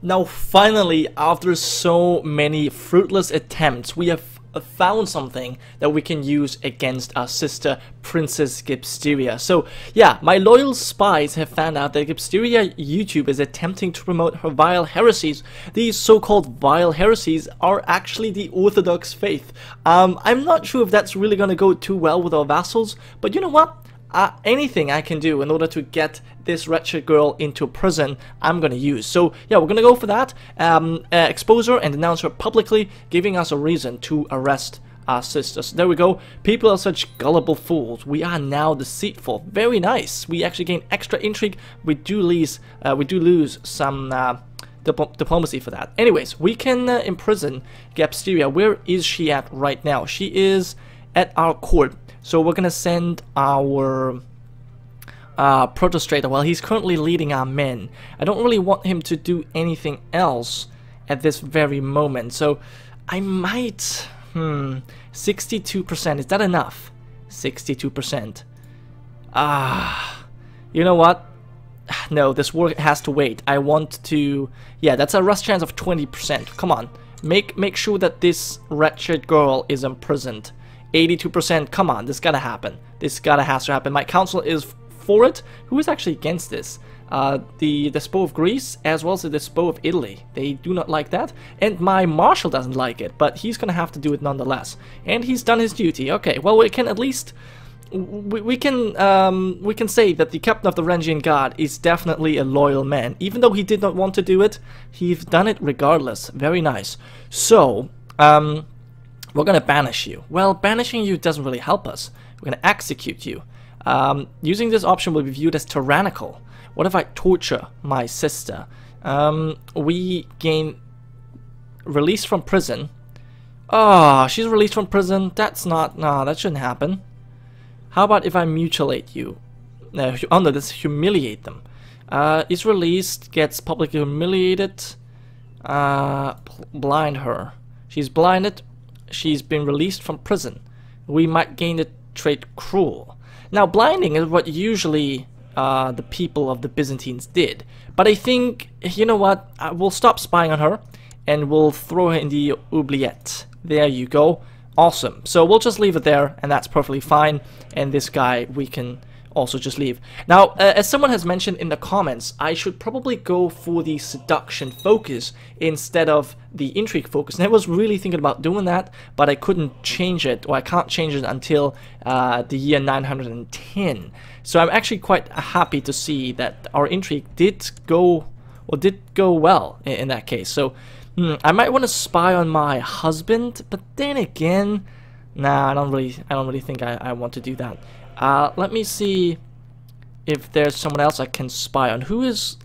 Now finally, after so many fruitless attempts, we have found something that we can use against our sister Princess Gipsteria. So yeah, my loyal spies have found out that Gipsteria YouTube is attempting to promote her vile heresies. These so-called vile heresies are actually the Orthodox faith. I'm not sure if that's really gonna go too well with our vassals, but you know what? Anything I can do in order to get this wretched girl into prison, I'm gonna use. So yeah, we're gonna go for that. Expose her and denounce her publicly, giving us a reason to arrest our sisters. There we go. People are such gullible fools. We are now deceitful. Very nice. We actually gain extra intrigue. We do lose some diplomacy for that. Anyways, we can imprison Gipsteria. Where is she at right now? She is at our court. So we're gonna send our Protostrator. Well, he's currently leading our men. I don't really want him to do anything else at this very moment. So I might... 62%. Is that enough? 62%. You know what? No, this war has to wait. I want to... Yeah, that's a rust chance of 20%. Come on. Make sure that this wretched girl is imprisoned. 82%. Come on, this gotta happen. This has to happen. My council is for it. Who is actually against this? The Despo of Greece as well as the Despo of Italy. They do not like that. And my marshal doesn't like it, but he's gonna have to do it nonetheless. And he's done his duty. Okay, well, we can at least... We can say that the captain of the Varangian Guard is definitely a loyal man. Even though he did not want to do it, he's done it regardless. Very nice. So, we're gonna banish you. Well, banishing you doesn't really help us. We're gonna execute you. Using this option will be viewed as tyrannical. What if I torture my sister? We gain release from prison. Oh, she's released from prison. That's not... No, that shouldn't happen. How about if I mutilate you? Oh no, let's humiliate them. Is released, gets publicly humiliated. Blind her. She's blinded. She's been released from prison. We might gain the trait cruel. Now, blinding is what usually the people of the Byzantines did. But I think, you know what, we'll stop spying on her and we'll throw her in the oubliette. There you go. Awesome. So we'll just leave it there, and that's perfectly fine. And this guy, we can also just leave. Now, as someone has mentioned in the comments, I should probably go for the seduction focus instead of the intrigue focus. And I was really thinking about doing that, but I couldn't change it, or I can't change it until the year 910. So I'm actually quite happy to see that our intrigue did go well in that case. So I might want to spy on my husband, but then again, nah, I don't really think I want to do that. Let me see if there's someone else I can spy on. Who's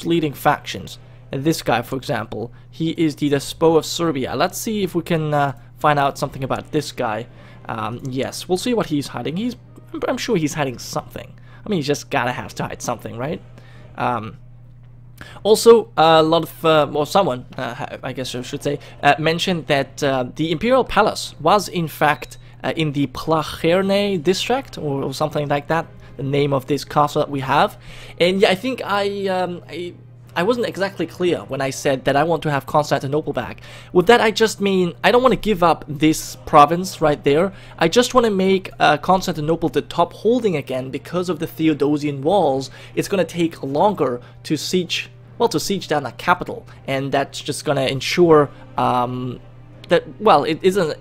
leading factions? This guy, for example, he is the Despo of Serbia. Let's see if we can find out something about this guy. Yes, we'll see what he's hiding. I'm sure he's hiding something. I mean, he's just gotta have to hide something, right? Also, a lot of, or someone, I guess I should say, mentioned that the Imperial Palace was in fact in the Placherne district, or something like that, the name of this castle that we have. And yeah, I think I wasn't exactly clear when I said that I want to have Constantinople back. With that, I just mean I don't want to give up this province right there. I just want to make Constantinople the top holding again. Because of the Theodosian walls, it's going to take longer to siege, well, to siege down a capital, and that's just going to ensure that, well, it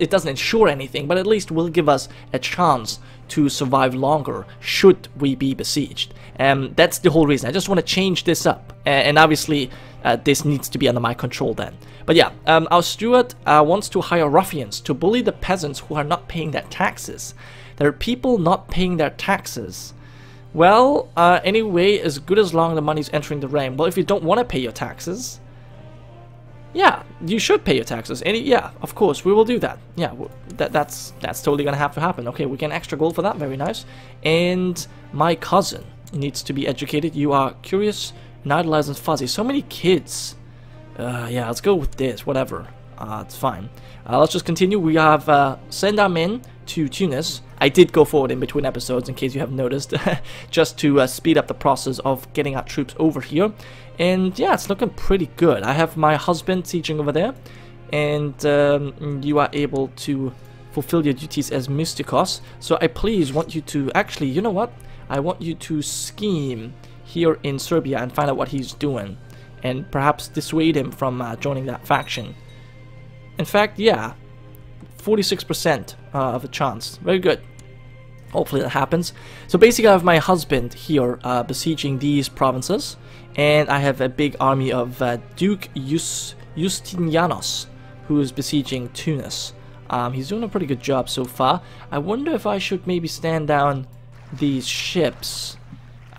doesn't ensure anything, but at least will give us a chance to survive longer should we be besieged. That's the whole reason. I just want to change this up, and obviously this needs to be under my control then. But yeah, our steward wants to hire ruffians to bully the peasants who are not paying their taxes. There are people not paying their taxes. Well, anyway, as good as long the money's entering the realm. Well, if you don't want to pay your taxes, yeah, you should pay your taxes. Yeah, of course, we will do that. Yeah, that's totally gonna have to happen. Okay, we get extra gold for that. Very nice. And my cousin needs to be educated. You are curious, and idolized, and fuzzy. So many kids. Yeah, let's go with this. Whatever. It's fine. Let's just continue. We have send our men to Tunis. I did go forward in between episodes, in case you have noticed, just to speed up the process of getting our troops over here. And yeah, it's looking pretty good. I have my husband sieging over there, and you are able to fulfill your duties as Mystikos. So I please want you to, actually, you know what? I want you to scheme here in Serbia and find out what he's doing, and perhaps dissuade him from joining that faction. In fact, yeah, 46% of a chance. Very good. Hopefully that happens. So basically I have my husband here besieging these provinces, and I have a big army of Duke Justinianos, who is besieging Tunis. He's doing a pretty good job so far. I wonder if I should maybe stand down these ships.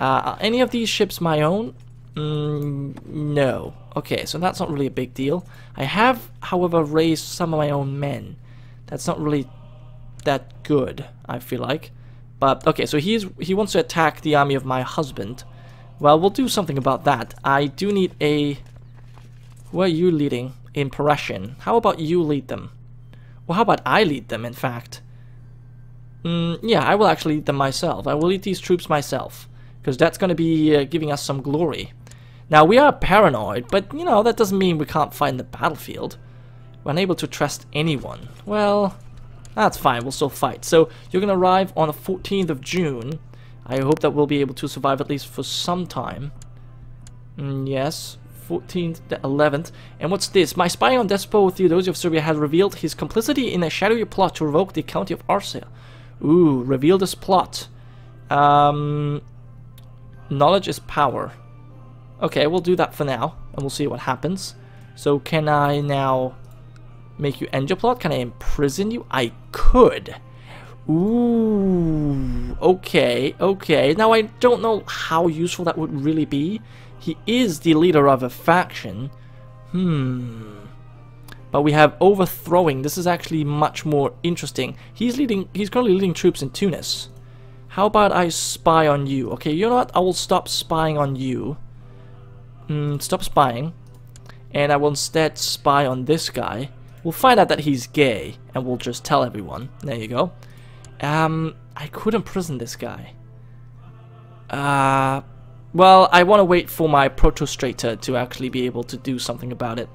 Are any of these ships my own? No. Okay, so that's not really a big deal. I have, however, raised some of my own men. That's not really that good, I feel like. But, okay, so he wants to attack the army of my husband. Well, we'll do something about that. I do need a... Who are you leading? In Parasian. How about you lead them? Well, how about I lead them, in fact? Yeah, I will actually lead them myself. I will lead these troops myself, because that's going to be giving us some glory. Now, we are paranoid, but, you know, that doesn't mean we can't fight in the battlefield. We're unable to trust anyone. Well, that's fine, we'll still fight. So, you're going to arrive on the 14th of June. I hope that we'll be able to survive at least for some time. Yes, 14th, the 11th. And what's this? My spy on Despot Theodosia of Serbia has revealed his complicity in a shadowy plot to revoke the county of Arcia. Ooh, reveal this plot. Knowledge is power. Okay, we'll do that for now, and we'll see what happens. So, can I now make you end your plot? Can I imprison you? I could. Ooh, okay, okay. Now, I don't know how useful that would really be. He is the leader of a faction. But we have overthrowing. This is actually much more interesting. He's currently leading troops in Tunis. How about I spy on you? Okay, you know what? I will stop spying on you. Stop spying. And I will instead spy on this guy. We'll find out that he's gay, and we'll just tell everyone. There you go. I could imprison this guy. Well, I want to wait for my protostrator to actually be able to do something about it.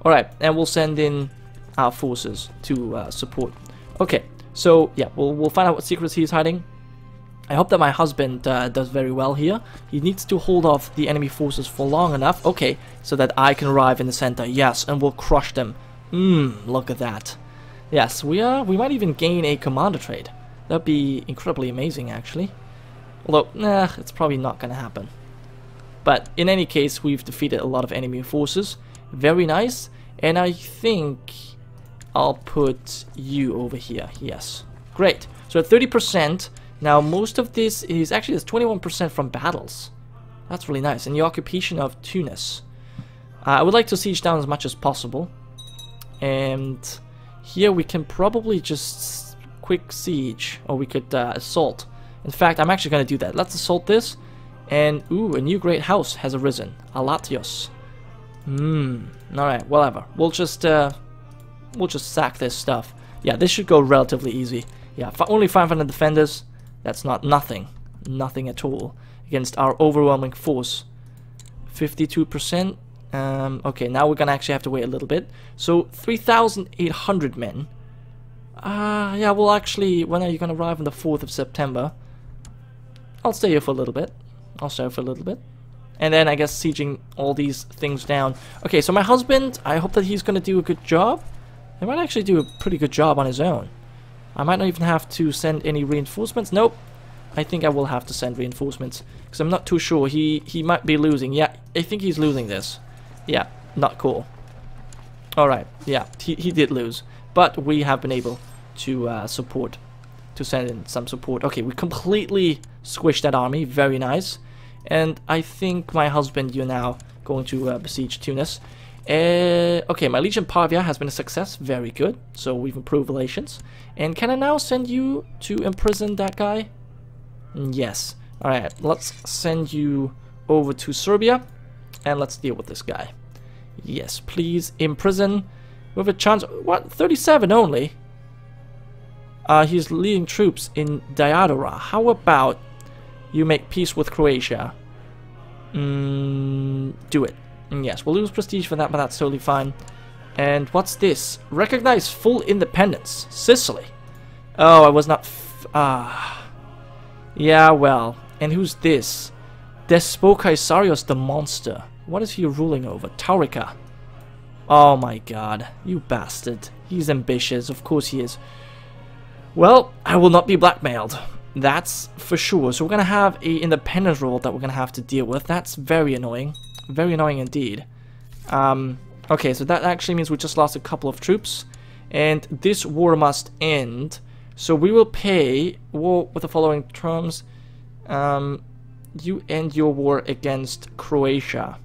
Alright, and we'll send in our forces to support. Okay, so yeah, we'll find out what secrets he's hiding. I hope that my husband does very well here. He needs to hold off the enemy forces for long enough. Okay, so that I can arrive in the center. Yes, and we'll crush them. Look at that. Yes, we might even gain a commander trade. That'd be incredibly amazing, actually. Although, it's probably not going to happen. But in any case, we've defeated a lot of enemy forces. Very nice. And I think I'll put you over here. Yes. Great. So at 30%, now most of this is actually, there's 21% from battles. That's really nice. And the occupation of Tunis. I would like to siege down as much as possible. And here we can probably just quick siege. Or we could assault. In fact, I'm actually going to do that. Let's assault this. And, ooh, a new great house has arisen. Alatios. Alright, whatever. We'll just sack this stuff. Yeah, this should go relatively easy. Yeah, only 500 defenders. That's nothing. Nothing at all. Against our overwhelming force. 52%. Okay, now we're gonna actually have to wait a little bit. So, 3,800 men. Yeah, well actually, when are you gonna arrive on the 4th of September? I'll stay here for a little bit. And then I guess sieging all these things down. Okay, so my husband, I hope that he's going to do a good job. He might actually do a pretty good job on his own. I might not even have to send any reinforcements. Nope. I think I will have to send reinforcements. Because I'm not too sure. He might be losing. Yeah, I think he's losing this. Yeah, not cool. Alright, yeah, he did lose. But we have been able to send in some support. Okay, we completely squished that army. Very nice. And I think my husband, you're now going to besiege Tunis. Okay, my Legion Pavia has been a success. Very good. So we've improved relations. And can I now send you to imprison that guy? Yes. Alright, let's send you over to Serbia. And let's deal with this guy. Yes, please imprison. We have a chance. What? 37 only? He's leading troops in Diadora. How about you make peace with Croatia? Do it. Yes, we'll lose prestige for that, but that's totally fine. And what's this? Recognize full independence. Sicily. Oh, I was not... Yeah, well. And who's this? Despocaesarios the monster. What is he ruling over? Taurica. Oh my god. You bastard. He's ambitious. Of course he is. Well, I will not be blackmailed. That's for sure. So we're going to have a independence role that we're going to have to deal with. That's very annoying. Very annoying indeed. Okay, so that actually means we just lost a couple of troops. And this war must end. So we will pay war with the following terms. You end your war against Croatia.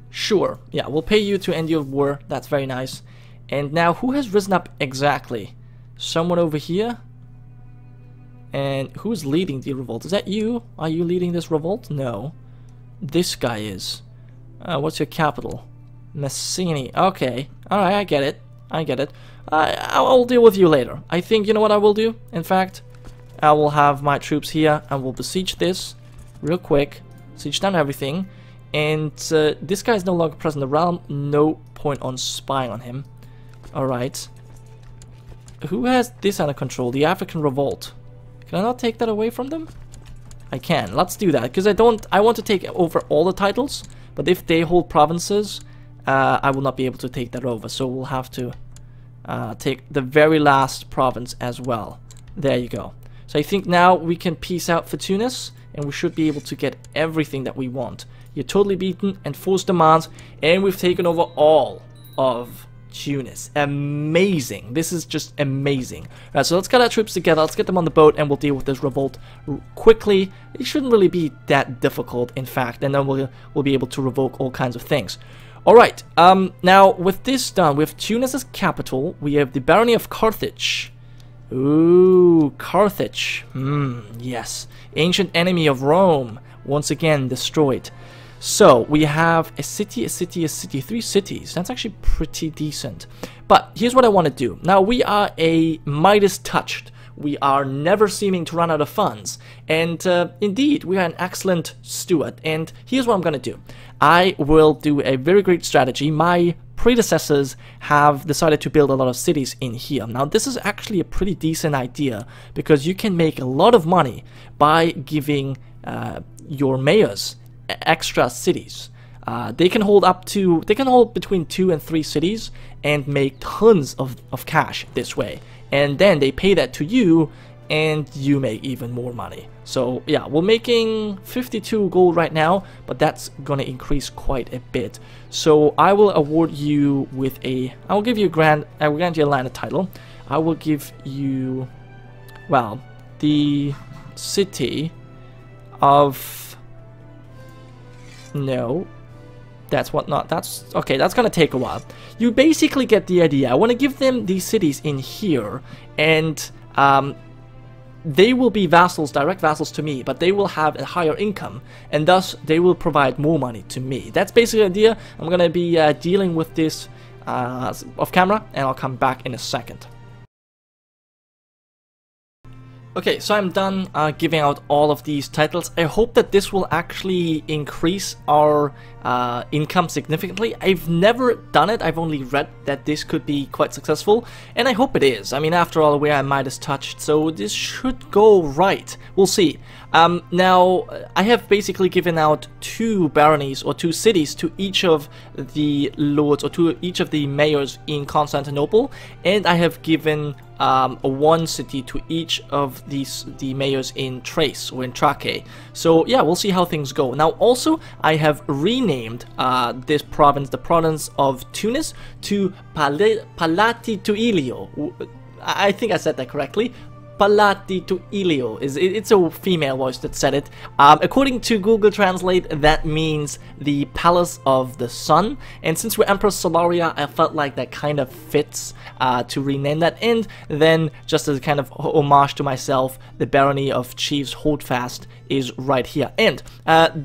Sure. Yeah, we'll pay you to end your war. That's very nice. And now, who has risen up exactly? Someone over here? And who's leading the revolt? Is that you? Are you leading this revolt? No. This guy is. What's your capital? Messini. Okay. Alright, I get it. I get it. I'll deal with you later. I think, you know what I will do? In fact, I will have my troops here and we'll besiege this real quick. Siege down everything. And this guy is no longer present in the realm. No point on spying on him. Alright. Who has this under control? The African Revolt. Can I not take that away from them? I can. Let's do that. Because I want to take over all the titles. But if they hold provinces, I will not be able to take that over. So we'll have to take the very last province as well. There you go. So I think now we can peace out for Tunis. And we should be able to get everything that we want. You're totally beaten and forced demands. And we've taken over all of Tunis. Amazing. This is just amazing. Alright, so let's get our troops together. Let's get them on the boat and we'll deal with this revolt quickly. It shouldn't really be that difficult, in fact. And then we'll be able to revoke all kinds of things. Alright, now with this done, we have Tunis as capital. We have the barony of Carthage. Ooh, Carthage. Yes. Ancient enemy of Rome. Once again destroyed. So, we have a city, a city, a city. 3 cities. That's actually pretty decent. But, here's what I want to do. Now, we are a Midas touched. We are never seeming to run out of funds. And, indeed, we are an excellent steward. And, here's what I'm going to do. I will do a very great strategy. My predecessors have decided to build a lot of cities in here. Now, this is actually a pretty decent idea. Because you can make a lot of money by giving your mayors extra cities. They can hold between 2 and 3 cities and make tons of cash this way. And then they pay that to you and you make even more money. So yeah, we're making 52 gold right now, but that's gonna increase quite a bit. So I will award you with I will give you I will grant you a landed title. I will give you, well, the city of... No, that's okay, that's gonna take a while. You basically get the idea. I want to give them these cities in here, and they will be vassals, direct vassals to me, but they will have a higher income, and thus they will provide more money to me. That's basically the idea. I'm gonna be dealing with this off camera, and I'll come back in a second. Okay, so I'm done giving out all of these titles. I hope that this will actually increase our income significantly. I've never done it. I've only read that this could be quite successful, and I hope it is. I mean, after all, we are Midas touched, so this should go right. We'll see. Now, I have basically given out 2 baronies or 2 cities to each of the lords or to each of the mayors in Constantinople, and I have given 1 city to each of the mayors in Thrace or in Trache. So yeah, we'll see how things go. Now also, I have renamed this province, the province of Tunis, to Palati to Ilio. I think I said that correctly. Palati to Ilio. It's a female voice that said it. According to Google Translate, that means the Palace of the Sun. And since we're Empress Solaria, I felt like that kind of fits to rename that. And then, just as a kind of homage to myself, the Barony of Chiefs Holdfast is right here. And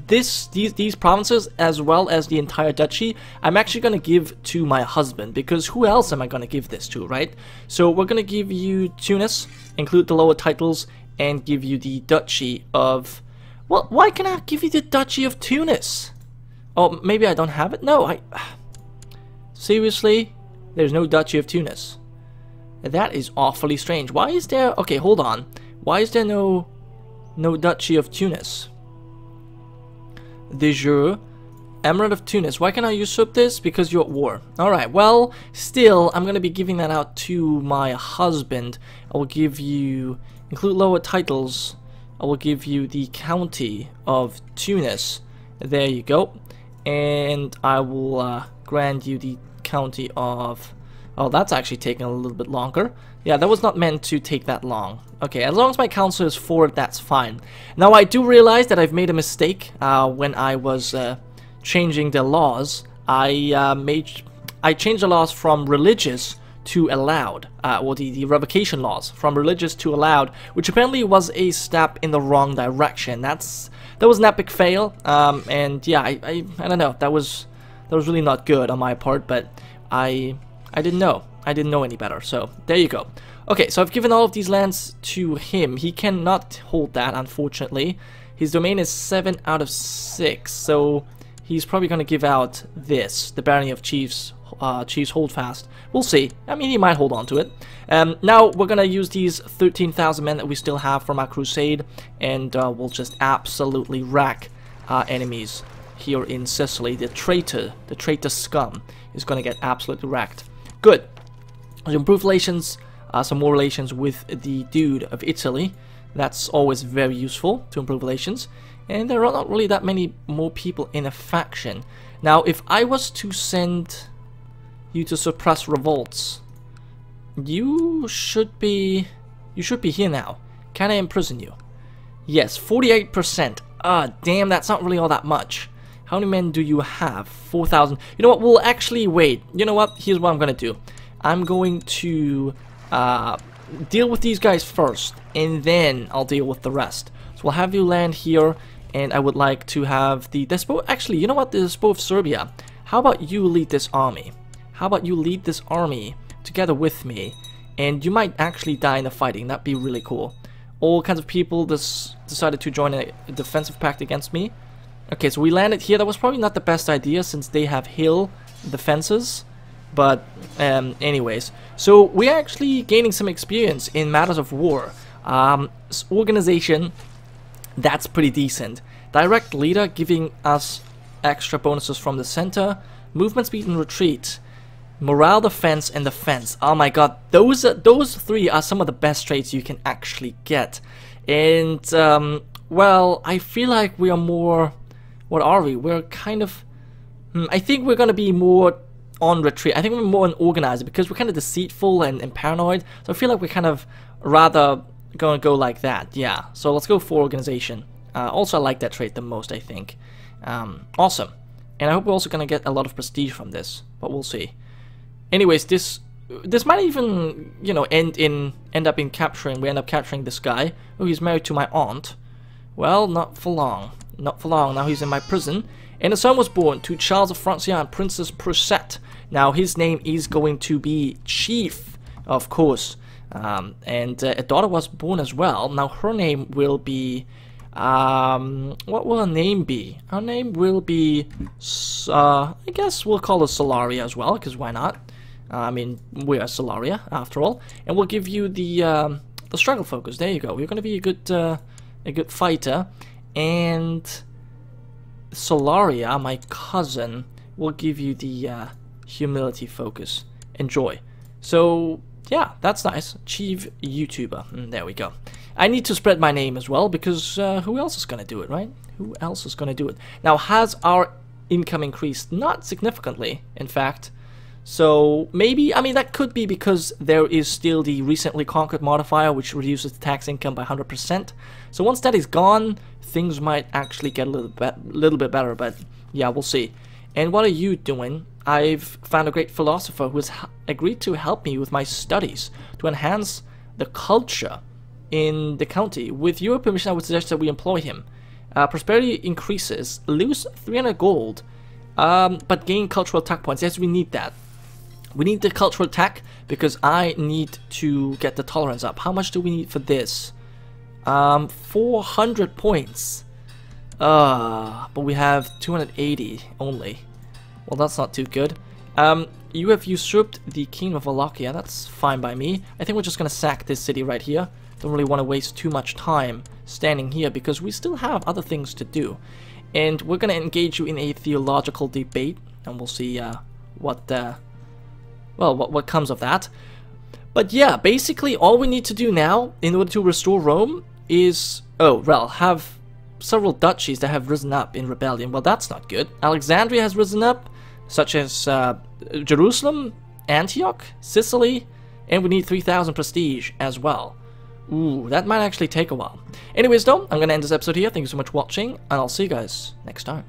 these provinces, as well as the entire duchy, I'm actually going to give to my husband, because who else am I going to give this to, right? So we're going to give you Tunis, include the lower titles, and give you the duchy of... Well, why can I give you the duchy of Tunis? Oh, maybe I don't have it? No, seriously? There's no duchy of Tunis. That is awfully strange. Why is there... Okay, hold on. Why is there no duchy of Tunis? De jure. Emirate of Tunis. Why can't I usurp this? Because you're at war. Alright, well, still, I'm going to be giving that out to my husband. I will give you... Include lower titles. I will give you the county of Tunis. There you go. And I will grant you the county of... Oh, that's actually taking a little bit longer. Yeah, that was not meant to take that long. Okay, as long as my council is for it, that's fine. Now, I do realize that I've made a mistake when I was changing the laws. I changed the laws from religious to allowed, or the revocation laws from religious to allowed, which apparently was a step in the wrong direction. That was an epic fail, and yeah, I don't know. That was really not good on my part, but I didn't know. I didn't know any better, so there you go. Okay, so I've given all of these lands to him. He cannot hold that, unfortunately. His domain is 7 out of 6, so he's probably going to give out this, the Barony of Chiefs Holdfast. We'll see. I mean, he might hold on to it. Now, we're going to use these 13,000 men that we still have from our crusade, and we'll just absolutely rack our enemies here in Sicily. The traitor scum is going to get absolutely wrecked. Good. To improve relations, some more relations with the dude of Italy. That's always very useful to improve relations. And there are not really that many more people in a faction. Now, if I was to send you to suppress revolts, you should be here now. Can I imprison you? Yes, 48%. Damn, that's not really all that much. How many men do you have? 4,000. You know what? We'll actually wait. You know what? Here's what I'm going to do. I'm going to deal with these guys first, and then I'll deal with the rest. So we'll have you land here, and I would like to have the Despo. Actually, you know what? The Despo of Serbia. How about you lead this army? How about you lead this army together with me? And you might actually die in the fighting. That'd be really cool. All kinds of people decided to join a defensive pact against me. Okay, so we landed here. That was probably not the best idea since they have hill defenses. But anyways, so we're actually gaining some experience in matters of war. Organization, that's pretty decent. Direct leader giving us extra bonuses from the center. Movement speed and retreat. Morale, defense, and defense. Oh my god, those three are some of the best traits you can actually get. And well, I feel like we are more... What are we? We're kind of... I think we're going to be more on retreat. I think we're more an organizer because we're kind of deceitful and paranoid. So I feel like we're kind of rather going to go like that. Yeah, so let's go for organization. Also, I like that trait the most, I think. Awesome. And I hope we're also going to get a lot of prestige from this, but we'll see. Anyways, this might even, you know, end up capturing this guy. Oh, he's married to my aunt. Well, not for long. Not for long. Now he's in my prison. And a son was born to Charles of Francia and Princess Prussette. Now his name is going to be Chief, of course. And a daughter was born as well. Now her name will be... what will her name be? Her name will be... I guess we'll call her Solaria as well, because why not? I mean, we are Solaria, after all. And we'll give you the struggle focus. There you go. You're going to be a good fighter. And Solaria, my cousin, will give you the humility focus. Enjoy. So, yeah, that's nice. Chief YouTuber. There we go. I need to spread my name as well, because who else is going to do it, right? Who else is going to do it? Now, has our income increased? Not significantly, in fact. So, maybe, I mean, that could be because there is still the recently conquered modifier, which reduces the tax income by 100%. So once that is gone, things might actually get a little bit better, but yeah, we'll see. And what are you doing? I've found a great philosopher who has agreed to help me with my studies to enhance the culture in the county. With your permission, I would suggest that we employ him. Prosperity increases. Lose 300 gold, but gain cultural attack points. Yes, we need that. We need the cultural attack because I need to get the tolerance up. How much do we need for this? 400 points. But we have 280 only. Well, that's not too good. You have usurped the King of Wallachia. That's fine by me. I think we're just gonna sack this city right here. Don't really want to waste too much time standing here because we still have other things to do. And we're gonna engage you in a theological debate, and we'll see what comes of that. But yeah, basically all we need to do now in order to restore Rome is, have several duchies that have risen up in rebellion. Well, that's not good. Alexandria has risen up, such as Jerusalem, Antioch, Sicily, and we need 3,000 prestige as well. Ooh, that might actually take a while. Anyways though, I'm gonna end this episode here. Thank you so much for watching, and I'll see you guys next time.